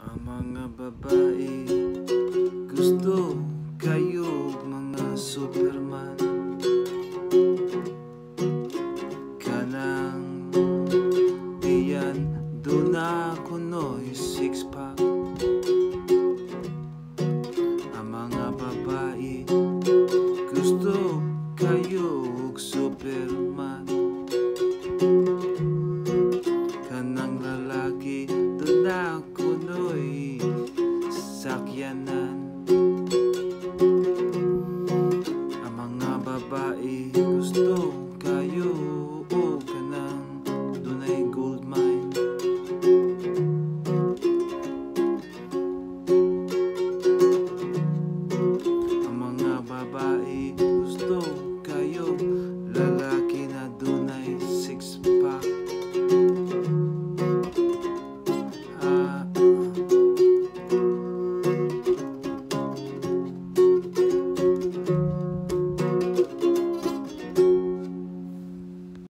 Ang mga babae gusto kayo mga Superman. Kanang diyan doon na kuno'y six pack.